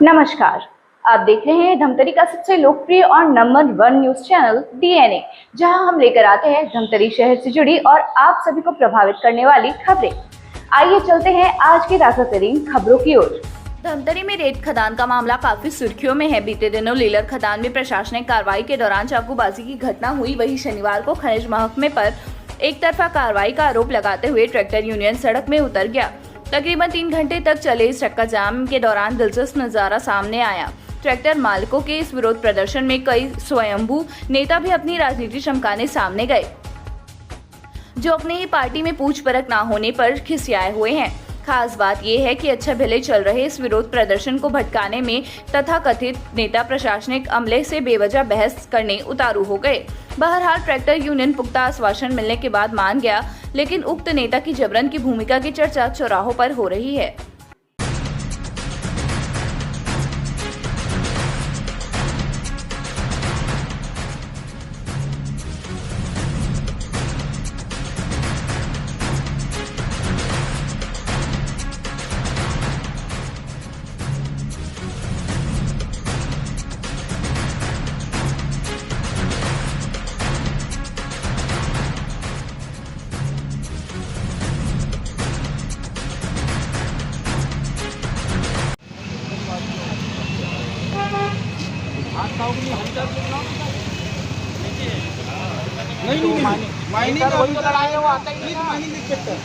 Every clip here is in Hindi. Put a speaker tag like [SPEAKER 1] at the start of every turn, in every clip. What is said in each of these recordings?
[SPEAKER 1] नमस्कार, आप देख रहे हैं धमतरी का सबसे लोकप्रिय और नंबर 1 न्यूज चैनल डीएनए, जहां हम लेकर आते हैं धमतरी शहर से जुड़ी और आप सभी को प्रभावित करने वाली खबरें। आइए चलते हैं आज की ताज़ा तरीन खबरों की ओर। धमतरी में रेत खदान का मामला काफी सुर्खियों में है। बीते दिनों लीलर खदान में प्रशासनिक कार्रवाई के दौरान चाकूबाजी की घटना हुई। वहीं शनिवार को खनिज महकमे पर एक तरफा कार्रवाई का आरोप लगाते हुए ट्रैक्टर यूनियन सड़क में उतर गया। तकरीबन 3 घंटे तक चले इस चक्का जाम के दौरान दिलचस्प नजारा सामने आया। ट्रैक्टर मालिकों के इस विरोध प्रदर्शन में कई स्वयंभू नेता भी अपनी राजनीति चमकाने सामने गए, जो अपनी ही पार्टी में पूछ परख न होने पर खिसियाए हुए हैं। खास बात यह है कि अच्छा भले चल रहे इस विरोध प्रदर्शन को भटकाने में तथाकथित नेता प्रशासनिक अमले से बेवजह बहस करने उतारू हो गए। बहरहाल ट्रैक्टर यूनियन पुख्ता आश्वासन मिलने के बाद मान गया, लेकिन उक्त नेता की जबरन की भूमिका की चर्चा चौराहों पर हो रही है।
[SPEAKER 2] नहीं माइनिंग वही तो लगाए वो आता ही नहीं। माइनिंग इंस्पेक्टर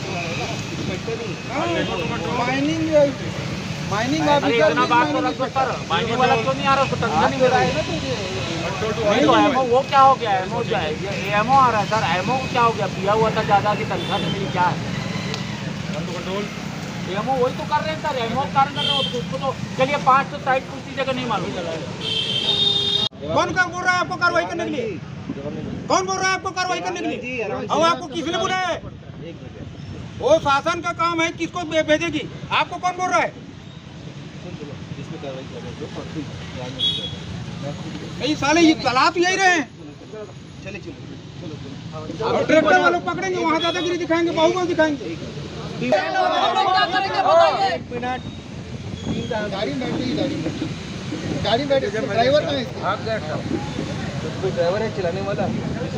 [SPEAKER 2] माइनिंग ऑफिसर इतना बात तो रख सकता है। माइनिंग वाला क्यों नहीं आ रहा? उसको तनख्वाह नहीं मिल रहा है ना तुझे। तो एमओ वो क्या हो गया? एमओ जो है ये एमओ आ रहा है सर। एमओ क्या हो गया? दिया हुआ था ज़्यादा की तनख्वाह नहीं मिली, क्या है कंट्रोल? एमओ वही तो कर रहे हैं सर। एमओ कारण कर रहे हो उसको तो चलिए 5 तो साइड कुछ जगह नहीं मालूम चला है।
[SPEAKER 3] कौन बोल रहा है आपको कार्रवाई करने के लिए? कौन बोल रहा है आपको कार्रवाई करने के लिए? और आपको किसने बुलाया है? वो शासन का काम है, किसको भेजेगी? आपको कौन बोल रहा है? नहीं साले ये चला तो यही रहे हैं। और ट्रैक्टर वालों पकड़ेंगे, वहाँ दादागिरी दिखाएंगे, बाहुबल दिखाएंगे।
[SPEAKER 2] गाड़ी बैठे ड्राइवर का ड्राइवर है चलाने वाला,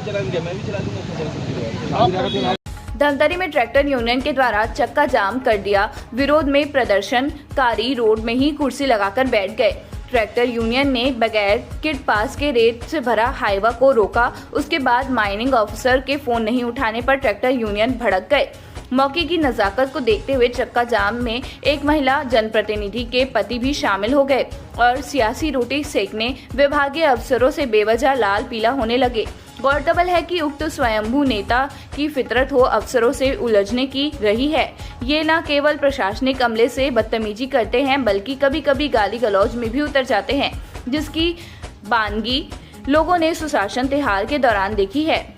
[SPEAKER 2] चलाएंगे मैं भी चला दूंगा।
[SPEAKER 1] धमतरी में ट्रैक्टर यूनियन के द्वारा चक्का जाम कर दिया। विरोध में प्रदर्शनकारी रोड में ही कुर्सी लगाकर बैठ गए। ट्रैक्टर यूनियन ने बगैर किट पास के रेत से भरा हाईवा को रोका। उसके बाद माइनिंग ऑफिसर के फोन नहीं उठाने पर ट्रैक्टर यूनियन भड़क गए। मौके की नजाकत को देखते हुए चक्का जाम में एक महिला जनप्रतिनिधि के पति भी शामिल हो गए और सियासी रोटी सेकने विभागीय अफसरों से बेवजह लाल पीला होने लगे। गौरतलब है कि उक्त स्वयंभू नेता की फितरत हो अफसरों से उलझने की रही है। ये न केवल प्रशासनिक अमले से बदतमीजी करते हैं, बल्कि कभी कभी गाली गलौज में भी उतर जाते हैं, जिसकी बानगी लोगों ने सुशासन त्योहार के दौरान देखी है।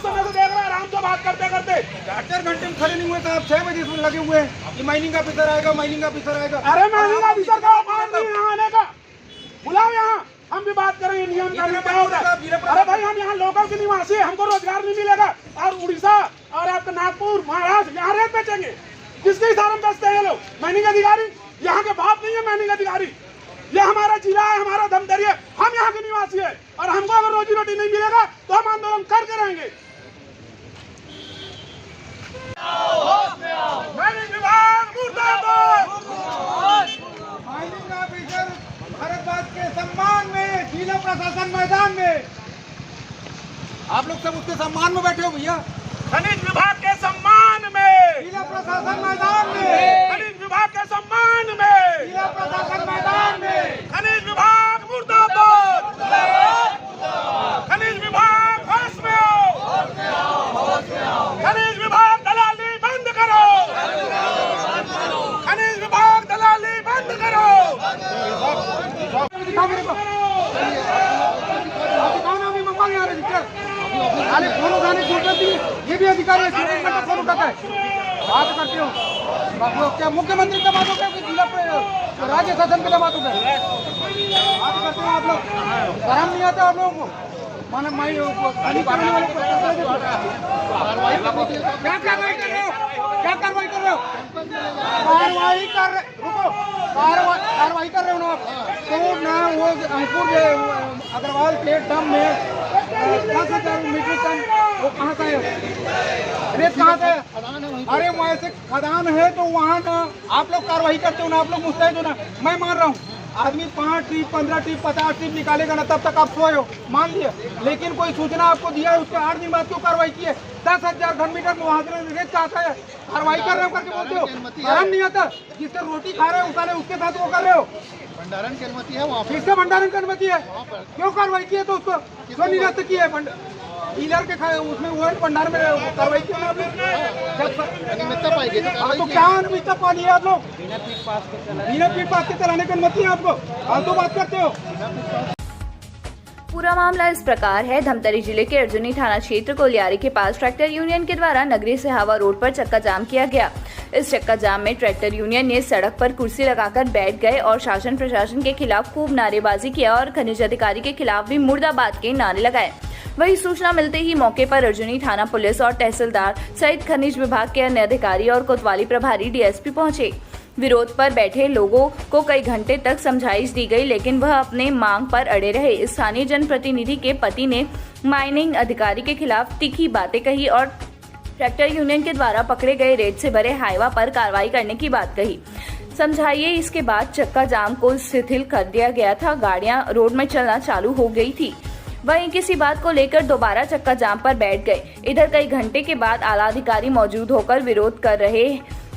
[SPEAKER 3] समय को देख रहे हैं, आराम से बात करते करते 4 घंटे में खड़े नहीं हुए साहब। 6 बजे से लगे हुए हैं कि माइनिंग ऑफिसर आएगा, माइनिंग ऑफिसर आएगा। अरे माइनिंग ऑफिसर का काम नहीं यहाँ आने का, बुलाओ यहाँ, हम भी बात करेंगे नियम कानून क्या होता है। अरे भाई हम यहाँ लोकल के निवासी, हमको रोजगार नहीं मिलेगा और उड़ीसा और आपका नागपुर महाराष्ट्र यहाँ रेत बेचेंगे, किसके इशारे में बेचते हैं ये लोग? माइनिंग अधिकारी यहाँ के बाप नहीं है। माइनिंग अधिकारी ये हमारा जिला है, हमारा धमतरी है, हम यहाँ के निवासी है और हमको अगर रोजी रोटी नहीं मिलेगा तो हम आंदोलन करके रहेंगे। माइनिंग विभाग मुर्दाबाद। माइनिंग ऑफिसर भारतवर्ष के सम्मान में, जिला प्रशासन मैदान में, आप लोग सब उसके सम्मान में बैठे हो भैया। खनिज विभाग के सम्मान में, जिला प्रशासन मैदान में, खनिज विभाग के सम्मान में, जिला प्रशासन मैदान में, खनिज विभाग मुर्दाबाद। खनिज विभाग होश में आओ, खनिज विभाग दलाली बंद करो, खनिज विभाग दलाली बंद करो। अरे फोन उठाने की जरूरत नहीं, ये भी अधिकारी है, फोन उठाता है, बात करते हो क्या? मुख्यमंत्री का बात होगा कि जिला राज्य शासन के बात होगा? बात करते हो आप लोग, शर्म नहीं आता आप लोगों को? माने क्या कार्रवाई कर रहे हो? क्या कार्रवाई कर रहे हो? कार्रवाई कर रहे, रुको, कार्रवाई कर रहे हो ना आप। तो ना वो अंकुर अग्रवाल प्लेट डम में 10,000 मीट्रिक टन वो कहाँ का है, रेत कहाँ का है? अरे वहाँ से खदान है तो वहाँ ना आप लोग कार्रवाई करते हो ना, आप लोग मुस्तैद हो ना। मैं मान रहा हूँ आदमी 5 ट्रिप 15 ट्रिप 50 ट्रिप निकालेगा ना, तब तक आप सोए हो, मान लिया। लेकिन कोई सूचना आपको दिया है, उसके 8 दिन बाद क्यों कार्रवाई की है? 10,000 घन मीटर मुआवजे रेत चाहता है, कार्रवाई कर रहे हो करके बोलते हो। शर्म नहीं आता? जिससे रोटी खा रहे हो उसाले उसके साथ वो कर रहे हो।
[SPEAKER 4] भंडारण की अनुमति है वहाँ पर,
[SPEAKER 3] किससे भंडारण की अनुमति है? क्यों कार्रवाई की है? तो उसको क्यों निरस्त की है? डीलर के उसमें वो भंडार में कार्रवाई की है आपने?
[SPEAKER 4] अनियमितता पाई गई
[SPEAKER 3] तो क्या अनियमितता पानी है आप लोग? बिना फीट पास के चलाने की अनुमति है आपको? फालतू बात करते हो।
[SPEAKER 1] पूरा मामला इस प्रकार है। धमतरी जिले के अर्जुनी थाना क्षेत्र कोलियारी के पास ट्रैक्टर यूनियन के द्वारा नगरी से हावा रोड पर चक्का जाम किया गया। इस चक्का जाम में ट्रैक्टर यूनियन ने सड़क पर कुर्सी लगाकर बैठ गए और शासन प्रशासन के खिलाफ खूब नारेबाजी किया और खनिज अधिकारी के खिलाफ भी मुर्दाबाद के नारे लगाए। वही सूचना मिलते ही मौके पर अर्जुनी थाना पुलिस और तहसीलदार सहित खनिज विभाग के अन्य अधिकारी और कोतवाली प्रभारी डीएसपी पहुंचे। विरोध पर बैठे लोगों को कई घंटे तक समझाइश दी गई, लेकिन वह अपने मांग पर अड़े रहे। स्थानीय जनप्रतिनिधि के पति ने माइनिंग अधिकारी के खिलाफ तीखी बातें कही और ट्रैक्टर यूनियन के द्वारा पकड़े गए रेत से भरे हाईवा पर कार्रवाई करने की बात कही। समझाइए। इसके बाद चक्का जाम को शिथिल कर दिया गया था। गाड़ियां रोड में चलना चालू हो गई थी। वहीं किसी बात को लेकर दोबारा चक्का जाम पर बैठ गए। इधर कई घंटे के बाद आला अधिकारी मौजूद होकर विरोध कर रहे।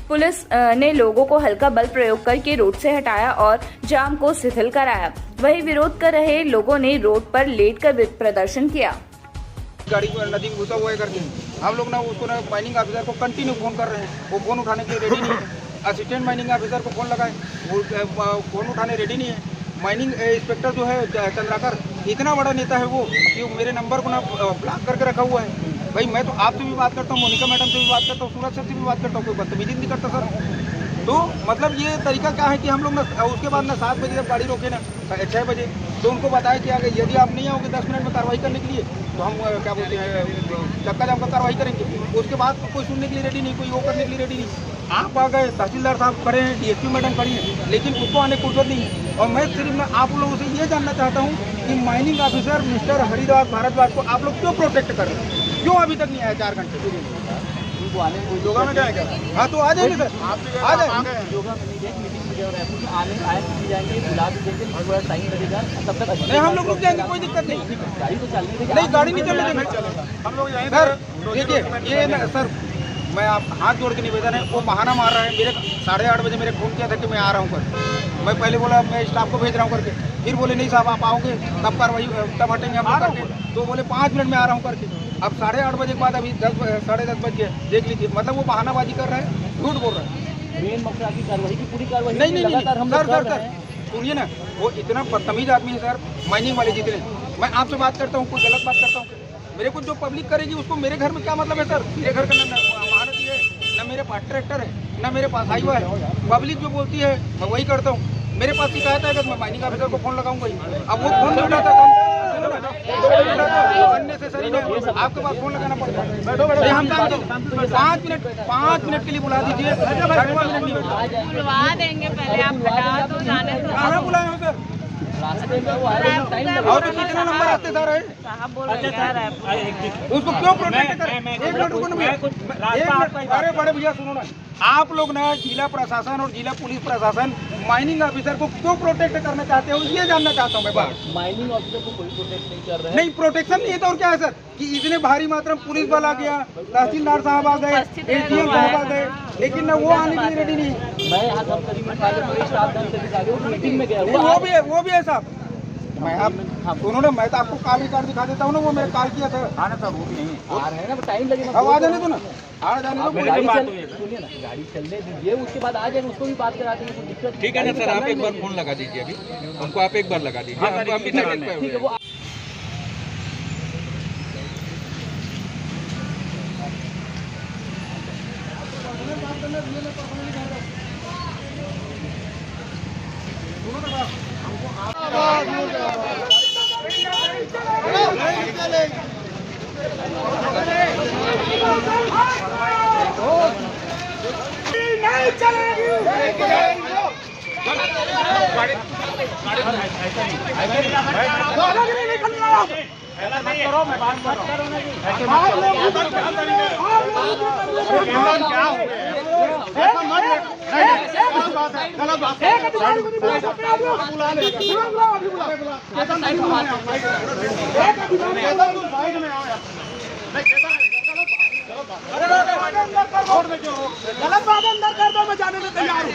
[SPEAKER 1] पुलिस ने लोगों को हल्का बल प्रयोग करके रोड से हटाया और जाम को शिथिल कराया। वहीं विरोध कर रहे लोगों ने रोड पर लेटकर प्रदर्शन किया।
[SPEAKER 3] गाड़ी को नदी में घुसा हुआ है करके हम लोग ना उसको ना माइनिंग ऑफिसर को कंटिन्यू फोन कर रहे हैं, वो फोन उठाने के लिए रेडी नहीं है। असिस्टेंट माइनिंग ऑफिसर को फोन लगाए, वो फोन उठाने रेडी नहीं है। माइनिंग इंस्पेक्टर जो है चंद्राकर, इतना बड़ा नेता है वो कि मेरे नंबर को ना ब्लॉक करके रखा हुआ है। भाई मैं तो आपसे भी बात करता हूँ, मोनिका मैडम से भी बात करता हूँ, सूरज सर से भी बात करता हूँ, कोई बदतमीजी नहीं करता सर। तो मतलब ये तरीका क्या है कि हम लोग ना उसके बाद ना 7 बजे जब गाड़ी रोके ना 6 बजे तो उनको बताया कि अगर यदि आप नहीं आओगे 10 मिनट में कार्रवाई करने के लिए तो हम क्या बोलते हैं चक्का जाम का कार्रवाई करेंगे। उसके बाद कोई सुनने के लिए रेडी नहीं, कोई वो करने के लिए रेडी नहीं। आप आ गए, तहसीलदार साहब खड़े हैं, डीएसपी मैडम खड़ी हैं, लेकिन उसको आने की फुर्सत नहीं है। और मैं सिर्फ मैं आप लोगों से ये जानना चाहता हूँ कि mining officer mister Haridas Bhardwaj को आप लोग क्यों प्रोटेक्ट कर रहे हैं? क्यों अभी तक नहीं आया 4 घंटे? योगा में जाएगा? हाँ तो आ जाएंगे सर, आ जाएंगे। नहीं हम लोग रुक जाएंगे, कोई दिक्कत नहीं। नहीं गाड़ी नहीं चलने देंगे हम लोग सर। देखिए ये ना सर, मैं आप हाथ जोड़ के निवेदन है, वो बहाना मार रहा है। मेरे 8:30 बजे मेरे फोन किया था कि मैं आ रहा हूँ कर। मैं पहले बोला मैं स्टाफ को भेज रहा हूँ करके, फिर बोले नहीं साहब आप आओगे तब कार्रवाई तब हटेंगे हम करके। तो बोले 5 मिनट में आ रहा हूँ करके। अब 8:30 बजे के बाद अभी 10 बज गए, देख लीजिए। मतलब वो बहानाबाजी कर रहा है, झूठ बोल रहा है।
[SPEAKER 2] मेन मकसद की कार्रवाई की पूरी कार्रवाई
[SPEAKER 3] नहीं सर सुनिए ना, वो इतना बदतमीज आदमी है सर। माइनिंग वाले जितने, मैं आपसे बात करता हूँ, कोई गलत बात करता हूँ, मेरे को जो पब्लिक करेगी उसको मेरे घर में क्या मतलब है सर? मेरे घर का ना महारथी है, ना मेरे पास ट्रैक्टर है, ना मेरे पास हाईवा है। पब्लिक जो बोलती है मैं वही करता हूँ। मेरे पास शिकायत है मैं माइनिंग ऑफिसर को फोन लगाऊंगा ही। अब वो फोन नहीं उठाता अननेसेसरी है, आपके पास फोन लगाना पड़ता है। हम काम 5 मिनट के लिए बुला दीजिए।
[SPEAKER 5] बुलवा देंगे, पहले आप हटा तो जाने दो।
[SPEAKER 3] कहाँ बुलाए हो सर? और कितना नंबर आते सर है?
[SPEAKER 5] साहब बोल रहे हैं
[SPEAKER 3] उसको क्यों प्रोटेक्ट कर? एक मिनट रुको ना, अरे बड़े भैया सुनो ना, आप लोग ना जिला प्रशासन और जिला पुलिस प्रशासन माइनिंग ऑफिसर को क्यों प्रोटेक्ट करना चाहते हो, ये जानना चाहता हूँ मैं बात।
[SPEAKER 2] माइनिंग ऑफिसर को कोई प्रोटेक्ट नहीं कर रहा है।
[SPEAKER 3] नहीं प्रोटेक्शन नहीं है तो और क्या है सर कि इतने भारी मात्रा में पुलिस बल आ गया, तहसीलदार साहब आ गए, एडीएम साहब आ गए, लेकिन ना वो आने के लिए रेडी नहीं है।
[SPEAKER 2] मैं यहाँ धमतरी में मीटिंग में गया
[SPEAKER 3] वो भी है साहब। मैं आप सुनो ना, मैं तो आपको काल रिकॉर्ड दिखा देता हूँ ना, वो मैंने कॉल किया था। आना सर वो भी नहीं
[SPEAKER 2] आ रहे हैं ना, टाइम लगेगा।
[SPEAKER 3] अब आ जाने दो ना, आ जाने दो।
[SPEAKER 2] सुनिए ना, गाड़ी चलने दीजिए, उसके बाद आ जाएंगे, उसको भी बात करा देंगे, कोई दिक्कत
[SPEAKER 6] ठीक है ना सर। आप एक बार फोन लगा दीजिए, अभी उनको आप एक बार लगा दीजिए।
[SPEAKER 2] ठीक है। वो
[SPEAKER 3] नहीं चलेगी। दादागिरी नहीं करना।
[SPEAKER 2] करो, मैं बात कर रहा हूँ।
[SPEAKER 3] आप लोग उधर क्या करेंगे? गलत बात है, गलत बात है। एक अधिकारी को नहीं बुला सकते आप लोग। बुलाओ, अभी बुलाओ। एक अधिकारी साइड में आओ यार। गलत बात अंदर कर दो, मैं जाने में तैयार हूँ।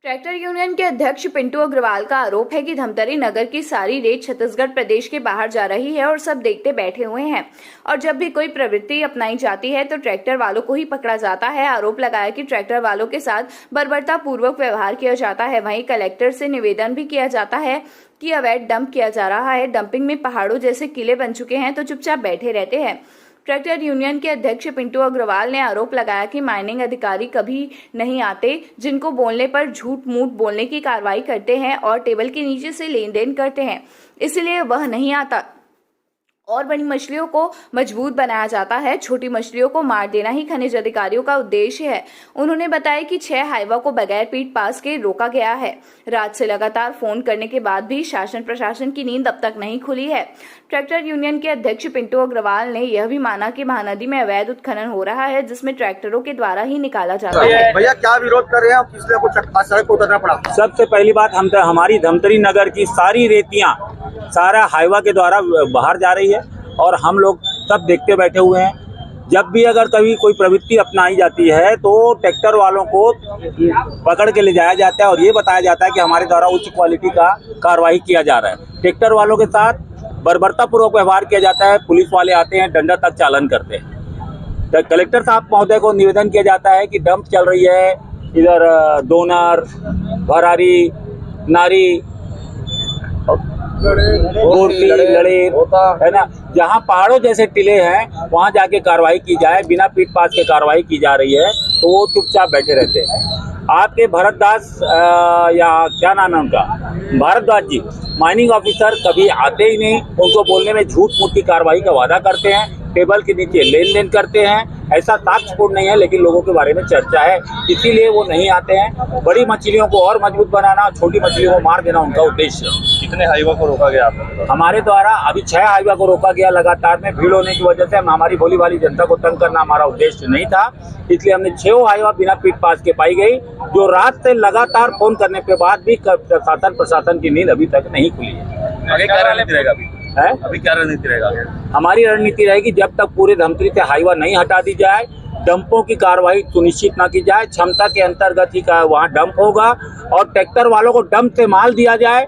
[SPEAKER 1] ट्रैक्टर यूनियन के अध्यक्ष पिंटू अग्रवाल का आरोप है कि धमतरी नगर की सारी रेत छत्तीसगढ़ प्रदेश के बाहर जा रही है और सब देखते बैठे हुए हैं और जब भी कोई प्रवृत्ति अपनाई जाती है तो ट्रैक्टर वालों को ही पकड़ा जाता है। आरोप लगाया कि ट्रैक्टर वालों के साथ बर्बरता पूर्वक व्यवहार किया जाता है। वहीं कलेक्टर से निवेदन भी किया जाता है कि अवैध डंप किया जा रहा है। डंपिंग में पहाड़ों जैसे किले बन चुके हैं तो चुपचाप बैठे रहते हैं। ट्रैक्टर यूनियन के अध्यक्ष पिंटू अग्रवाल ने आरोप लगाया कि माइनिंग अधिकारी कभी नहीं आते, जिनको बोलने पर झूठ मूठ बोलने की कार्रवाई करते हैं और टेबल के नीचे से लेन देन करते हैं, इसलिए वह नहीं आता और बड़ी मछलियों को मजबूत बनाया जाता है। छोटी मछलियों को मार देना ही खनिज अधिकारियों का उद्देश्य है। उन्होंने बताया कि 6 हाईवा को बगैर पीट पास के रोका गया है। रात से लगातार फोन करने के बाद भी शासन प्रशासन की नींद अब तक नहीं खुली है। ट्रैक्टर यूनियन के अध्यक्ष पिंटू अग्रवाल ने यह भी माना कि महानदी में अवैध उत्खनन हो रहा है, जिसमें ट्रैक्टरों के द्वारा ही निकाला जाता है।
[SPEAKER 4] भैया क्या विरोध कर रहे हैं? किसलिए आपको सड़क पर उतरना पड़ा?
[SPEAKER 7] सबसे पहली बात, हम हमारी धमतरी नगर की सारी रेतियां सारा हाईवा के द्वारा बाहर जा रही है और हम लोग सब देखते बैठे हुए हैं। जब भी अगर कभी कोई प्रवृत्ति अपनाई जाती है तो ट्रैक्टर वालों को पकड़ के ले जाया जाता है और ये बताया जाता है कि हमारे द्वारा उच्च क्वालिटी का कार्रवाई किया जा रहा है। ट्रैक्टर वालों के साथ बर्बरतापूर्वक व्यवहार किया जाता है। पुलिस वाले आते हैं, दंड तक चालन करते हैं। तो कलेक्टर साहब महोदय को निवेदन किया जाता है कि डंप चल रही है इधर दोनर, भरारी, नारी, लड़े है ना, जहाँ पहाड़ों जैसे टिले हैं वहाँ जाके कार्रवाई की जाए। बिना पीट पास के कार्रवाई की जा रही है तो वो चुपचाप बैठे रहते हैं। आपके भरतदास या क्या नाम है उनका, भारद्वाज जी, माइनिंग ऑफिसर कभी आते ही नहीं। उनको बोलने में झूठ मूठ की कार्रवाई का वादा करते हैं, टेबल के नीचे लेन देन करते हैं। ऐसा साक्ष्यपूर्ण नहीं है लेकिन लोगों के बारे में चर्चा है, इसीलिए वो नहीं आते हैं। बड़ी मछलियों को और मजबूत बनाना, छोटी मछलियों को मार देना उनका उद्देश्य है।
[SPEAKER 6] कितने हाईवा को रोका गया आपने?
[SPEAKER 7] हमारे द्वारा अभी 6 हाईवा को रोका गया। लगातार में भीड़ होने की वजह से हमारी भोली भाली जनता को तंग करना हमारा उद्देश्य नहीं था, इसलिए हमने 6 हाईवा बिना पीट पास के पाई गई, जो रात से लगातार फोन करने के बाद भी प्रशासन की नींद अभी तक नहीं खुली है।
[SPEAKER 6] क्या रणनीति रहेगा अभी क्या रणनीति रहेगा?
[SPEAKER 7] हमारी रणनीति रहेगी जब तक पूरे धमतरी से हाईवा नहीं हटा दी जाए, डंपों की कार्रवाई सुनिश्चित न की जाए, क्षमता के अंतर्गत ही वहाँ डंप होगा और ट्रैक्टर वालों को डंप से माल दिया जाए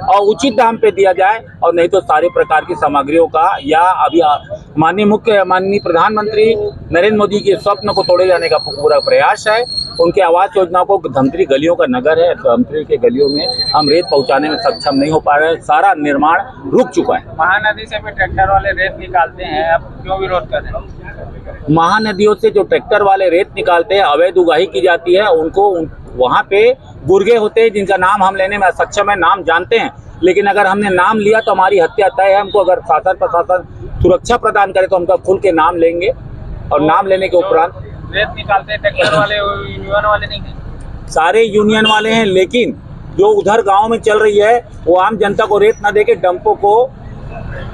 [SPEAKER 7] और उचित दाम पे दिया जाए, और नहीं तो सारे प्रकार की सामग्रियों का या अभी माननीय प्रधानमंत्री नरेंद्र मोदी के स्वप्न को तोड़े जाने का पूरा प्रयास है। उनके आवास योजनाओं को, धमतरी गलियों का नगर है, धमतरी के गलियों में हम रेत पहुंचाने में सक्षम नहीं हो पा रहे हैं। सारा निर्माण रुक चुका है।
[SPEAKER 2] महानदी से भी ट्रैक्टर वाले रेत निकालते हैं, अब क्यों विरोध कर रहे हैं?
[SPEAKER 7] महानदियों से जो ट्रैक्टर वाले रेत निकालते हैं, अवैध उगाही की जाती है, उनको वहाँ पे गुर्गे होते हैं जिनका नाम हम लेने में सक्षम है, नाम जानते हैं, लेकिन अगर हमने नाम लिया तो हमारी हत्या तय है। हमको अगर शासन प्रशासन सुरक्षा प्रदान करे तो हम खुल के नाम लेंगे और नाम लेने के उपरांत
[SPEAKER 2] रेत निकालते हैं ट्रैक्टर वाले, यूनियन वाले नहीं हैं।
[SPEAKER 7] सारे यूनियन वाले हैं, लेकिन जो उधर गांव में चल रही है वो आम जनता को रेत न देके डंपों को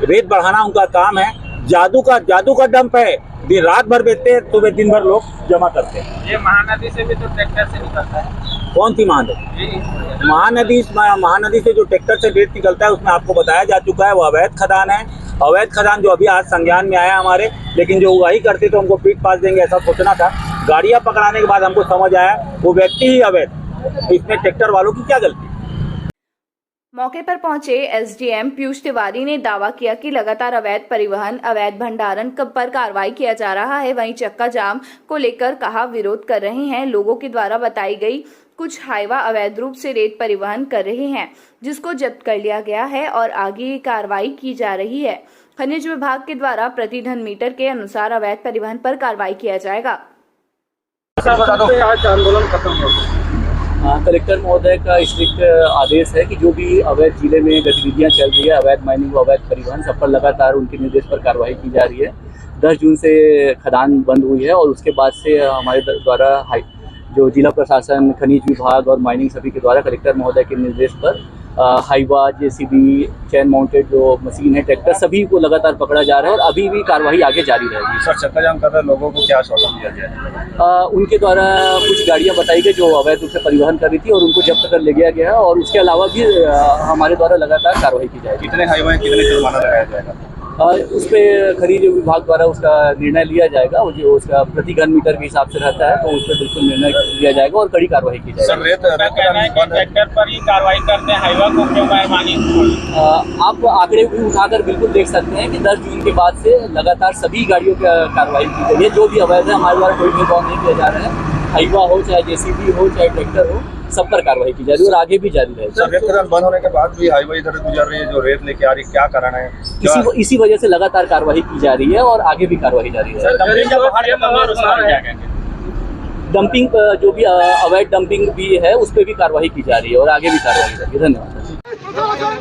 [SPEAKER 7] रेत बढ़ाना उनका काम है। जादू का डंप है, दिन रात भर बेचते हैं, सुबह दिन भर लोग जमा करते हैं।
[SPEAKER 2] ये महानदी से भी तो ट्रैक्टर से निकलता है।
[SPEAKER 7] कौन सी महानदी? महानदी से जो ट्रैक्टर से रेत निकलता है उसमें आपको बताया जा चुका है वो अवैध खदान है। अवैध खदान जो अभी आज संज्ञान में आया हमारे, लेकिन जो उगाही करते तो हमको पीट पास देंगे ऐसा सोचना था। गाड़ियां पकड़ाने के बाद हमको समझ आया वो व्यक्ति ही अवैध, इसमें ट्रैक्टर वालों की क्या गलती?
[SPEAKER 1] मौके पर पहुंचे एसडीएम पीयूष तिवारी ने दावा किया कि लगातार अवैध परिवहन, अवैध भंडारण पर कार्रवाई किया जा रहा है। वहीं चक्का जाम को लेकर कहा विरोध कर रहे हैं। लोगों के द्वारा बताई गई कुछ हाईवा अवैध रूप से रेत परिवहन कर रहे हैं, जिसको जब्त कर लिया गया है और आगे कार्रवाई की जा रही है। खनिज विभाग के द्वारा प्रति घन मीटर के अनुसार अवैध परिवहन पर कार्रवाई किया जाएगा।
[SPEAKER 3] आज आंदोलन खत्म हो गया।
[SPEAKER 8] कलेक्टर महोदय का स्ट्रिक्ट आदेश है कि जो भी अवैध जिले में गतिविधियां चल रही है, अवैध माइनिंग, अवैध परिवहन, सब पर लगातार उनके निर्देश पर कार्रवाई की जा रही है। 10 जून से खदान बंद हुई है और उसके बाद से हमारे द्वारा जो जिला प्रशासन, खनिज विभाग और माइनिंग सभी के द्वारा कलेक्टर महोदय के निर्देश पर हाइवा, जेसीबी, चैन माउंटेड जो मशीन है, ट्रैक्टर, सभी को लगातार पकड़ा जा रहा है और अभी भी कार्रवाई आगे जारी रहेगी।
[SPEAKER 4] सर, चक्का जाम कर रहे लोगों को क्या आश्वासन दिया गया?
[SPEAKER 8] उनके द्वारा कुछ गाड़ियां बताई गई जो अवैध रूप से परिवहन कर रही थी और उनको जब्त कर ले गया गया है और उसके अलावा भी हमारे द्वारा लगातार कार्रवाई की जाएगी।
[SPEAKER 4] कितने हाईवे, कितने जुर्माना लगाया जाएगा?
[SPEAKER 8] उस पर खनिज विभाग द्वारा उसका निर्णय लिया जाएगा और जो उसका प्रति घन मीटर के हिसाब से रहता है तो उस पर बिल्कुल निर्णय लिया जाएगा और कड़ी कार्रवाई की जाएगी।
[SPEAKER 4] सर,
[SPEAKER 2] ट्रैक्टर पर ही कार्रवाई करते हैं, हाईवा को क्यों बेईमानी?
[SPEAKER 8] आप आंकड़े भी उठाकर बिल्कुल देख सकते हैं कि 10 जून के बाद से लगातार सभी गाड़ियों की कार्रवाई की गई है। जो भी अवैध है हमारे द्वारा कोई भेदभाव नहीं किया जा रहा है, हाईवा हो चाहे जेसीबी हो चाहे ट्रैक्टर हो, सब पर कार्रवाई की जा रही है और आगे भी जारी रहेगी।
[SPEAKER 4] सर, रेत खदान बंद होने के बाद भी हाईवे इधर गुजर रही है, जो रेत लेके आ रही है, क्या कारण है?
[SPEAKER 8] इसी वजह से लगातार कार्रवाई की जा रही है और आगे भी कार्रवाई जारी रहेगी। डंपिंग जो भी अवैध डंपिंग भी है उस पर भी कार्रवाई की जा रही है और आगे भी कार्रवाई जारी है। धन्यवाद।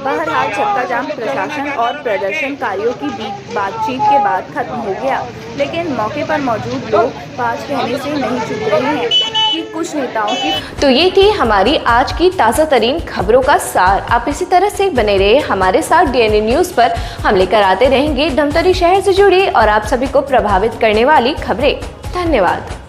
[SPEAKER 1] बहरहाल चक्का जाम प्रशासन और प्रदर्शनकारियों की बातचीत के बाद खत्म हो गया, लेकिन मौके पर मौजूद लोग बात कहने से नहीं चूक रहे हैं कि कुछ नेताओं की। तो ये थी हमारी आज की ताज़ा तरीन खबरों का सार। आप इसी तरह से बने रहे हमारे साथ डीएनए न्यूज़ पर। हम लेकर आते रहेंगे धमतरी शहर से जुड़ी और आप सभी को प्रभावित करने वाली खबरें। धन्यवाद।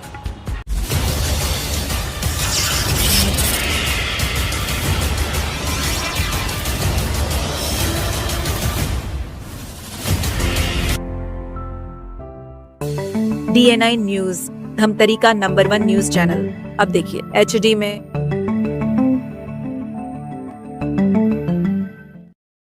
[SPEAKER 9] DNI न्यूज, धमतरी का नंबर 1 न्यूज चैनल। अब देखिए HD में,